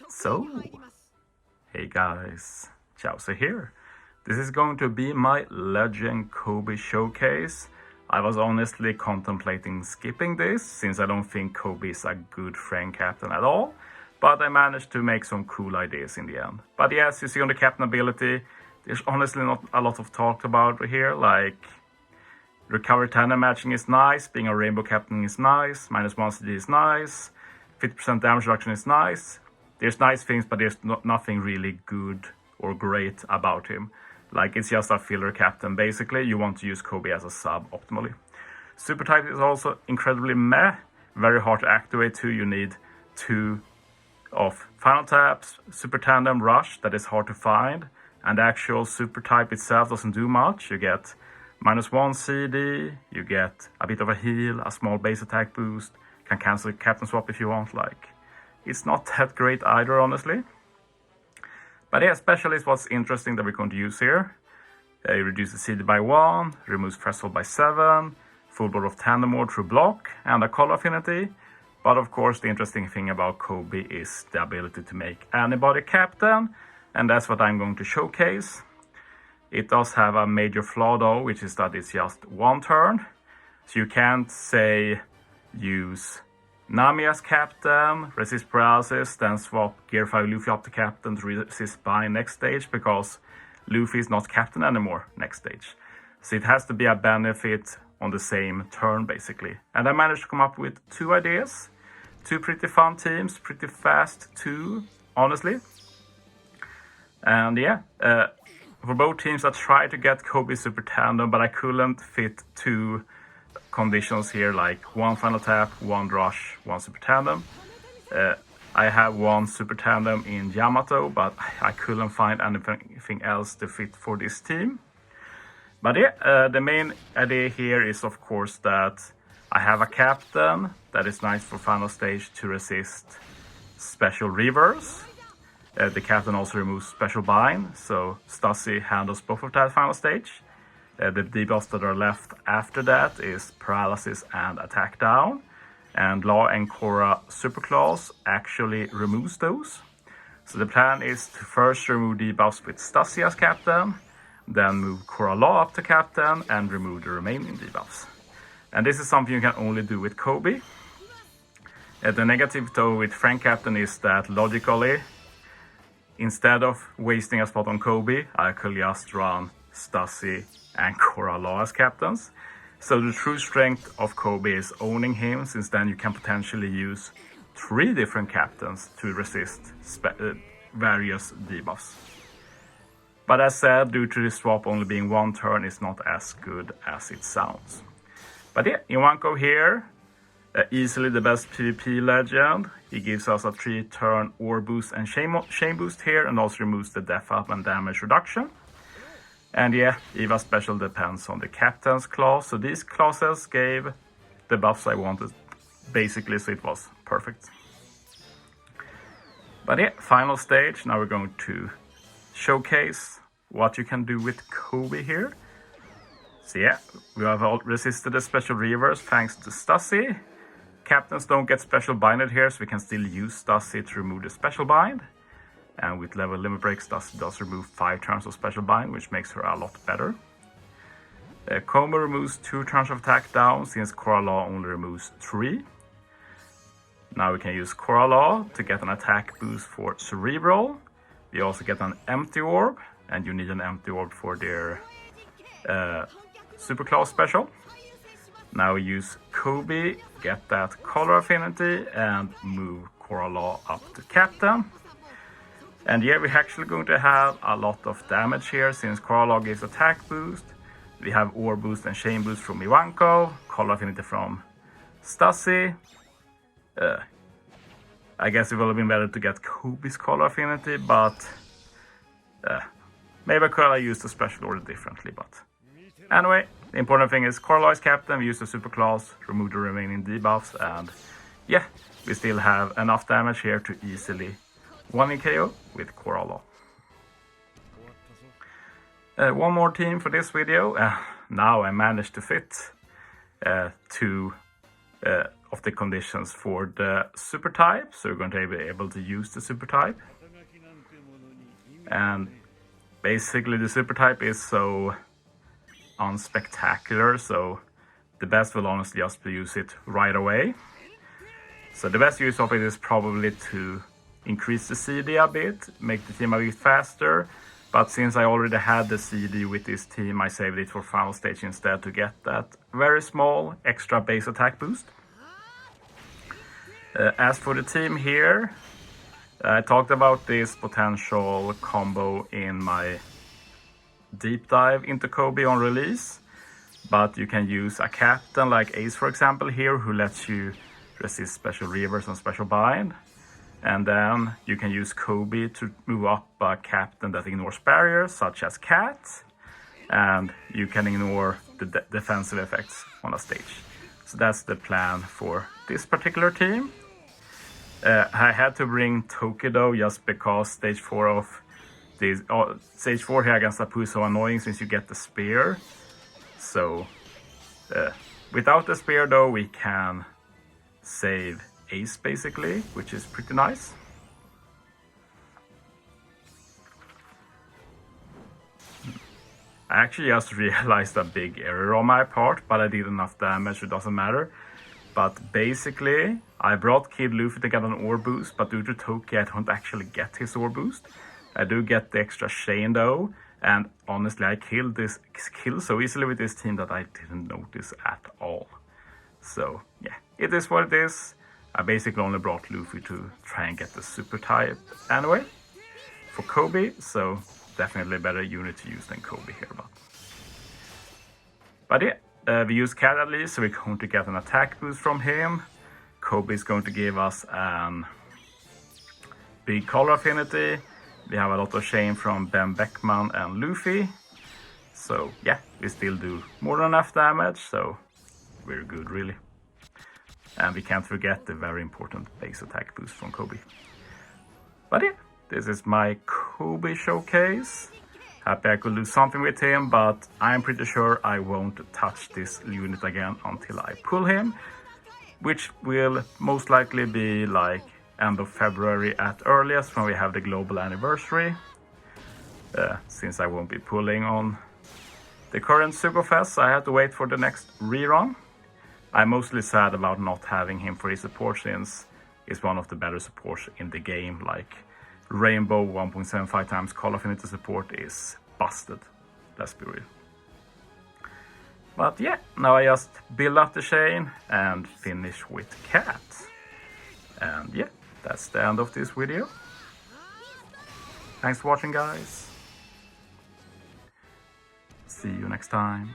So, hey guys, Chauzu here. This is going to be my Legend Coby Showcase. I was honestly contemplating skipping this, since I don't think Coby is a good friend captain at all. But I managed to make some cool ideas in the end. But yes, you see on the captain ability, there's honestly not a lot of talk about here, like recovery tandem matching is nice, being a rainbow captain is nice, -1 CD is nice, 50% damage reduction is nice. There's nice things, but there's nothing really good or great about him. Like, it's just a filler captain. Basically, you want to use Coby as a sub optimally. Super type is also incredibly meh, very hard to activate too. You need 2 of final taps, super tandem rush that is hard to find, and the actual super type itself doesn't do much. You get -1 CD, you get a bit of a heal, a small base attack boost, can cancel captain swap if you want. Like, it's not that great either, honestly. But yeah, special is what's interesting that we're going to use here. It reduces CD by 1, removes threshold by 7, full board of tandem mode through block, and a color affinity. But of course, the interesting thing about Coby is the ability to make anybody captain, and that's what I'm going to showcase. It does have a major flaw though, which is that it's just 1 turn. So you can't say use Nami as captain, resist paralysis, then swap Gear 5 Luffy up to captain to resist bind next stage, because Luffy is not captain anymore next stage. So it has to be a benefit on the same turn basically. And I managed to come up with 2 ideas. 2 pretty fun teams, pretty fast too, honestly. And yeah, for both teams I tried to get Coby super tandem, but I couldn't fit 2 conditions here, like 1 final tap, 1 rush, 1 super tandem. I have 1 super tandem in Yamato, but I couldn't find anything else to fit for this team. But yeah, the main idea here is of course that I have a captain that is nice for final stage to resist special reverse. The captain also removes special bind, so Stussy handles both of that final stage. The debuffs that are left after that is paralysis and attack down. And Law and Korra super claws actually removes those. So the plan is to first remove debuffs with Stussy as captain, then move Korra Law up to captain and remove the remaining debuffs. And this is something you can only do with Coby. The negative though with friend captain is that logically, instead of wasting a spot on Coby, I could just run Stussy and Korra Law as captains. So the true strength of Coby is owning him, since then you can potentially use 3 different captains to resist various debuffs. But as said, due to the swap only being 1 turn, it's not as good as it sounds. But yeah, in one go here, easily the best PvP legend. He gives us a 3-turn ore boost and shame boost here, and also removes the death up and damage reduction. And yeah, Eva special depends on the captain's class. So these classes gave the buffs I wanted, basically, so it was perfect. But yeah, final stage. Now we're going to showcase what you can do with Coby here. So yeah, we have all resisted the special reverse thanks to Stussy. Captains don't get special binded here, so we can still use Stussy to remove the special bind. And with level limit break, Stussy does remove 5 turns of special bind, which makes her a lot better. Coby removes 2 turns of attack down, since Korra Law only removes 3. Now we can use Korra Law to get an attack boost for Cerebral. We also get an empty orb, and you need an empty orb for their super class special. Now we use Coby, get that color affinity, and move Korra Law up to captain. And yeah, we're actually going to have a lot of damage here, since Korra Law gives attack boost. We have ore boost and shame boost from Ivanko, color affinity from Stussy. I guess it would have been better to get Coby's color affinity, but maybe I could have used the special order differently. But anyway, the important thing is Korra Law is captain, we use the super class, remove the remaining debuffs, and yeah, we still have enough damage here to easily 1 KO with Korra Law. One more team for this video. Now I managed to fit 2 of the conditions for the super type, so you're going to be able to use the super type. And basically the super type is so unspectacular, so the best will honestly just be use it right away. So the best use of it is probably to increase the CD a bit, make the team a bit faster. But since I already had the CD with this team, I saved it for final stage instead to get that very small extra base attack boost. As for the team here, I talked about this potential combo in my deep dive into Coby on release. But you can use a captain like Ace, for example, here, who lets you resist special reverse and special bind. And then you can use Coby to move up a captain that ignores barriers, such as Cat. And you can ignore the defensive effects on a stage. So that's the plan for this particular team. I had to bring Tokido just because stage 4 of this, stage 4 here against Apu is so annoying since you get the spear. So without the spear though, we can save Ace basically, which is pretty nice. I actually just realized a big error on my part, but I did enough damage, it doesn't matter. But basically, I brought Kid Luffy to get an ore boost, but due to Toki I don't actually get his ore boost. I do get the extra chain though, and honestly I killed this kill so easily with this team that I didn't notice at all. So yeah, it is what it is. I basically only brought Luffy to try and get the super type anyway for Coby, so definitely a better unit to use than Coby here. But yeah, we use Cat at least, so we're going to get an attack boost from him. Coby is going to give us a big color affinity. We have a lot of chain from Ben Beckman and Luffy. So yeah, we still do more than enough damage, so we're good really. And we can't forget the very important base attack boost from Coby. But yeah, this is my Coby showcase. Happy I could do something with him, but I'm pretty sure I won't touch this unit again until I pull him. Which will most likely be like end of February at earliest, when we have the global anniversary. Since I won't be pulling on the current Superfest, I have to wait for the next rerun. I'm mostly sad about not having him for his support, since he's one of the better supports in the game. Like Rainbow 1.75 times Call Affinity support is busted, let's be real. But yeah, now I just build up the chain and finish with Cat. And yeah, that's the end of this video. Thanks for watching, guys. See you next time.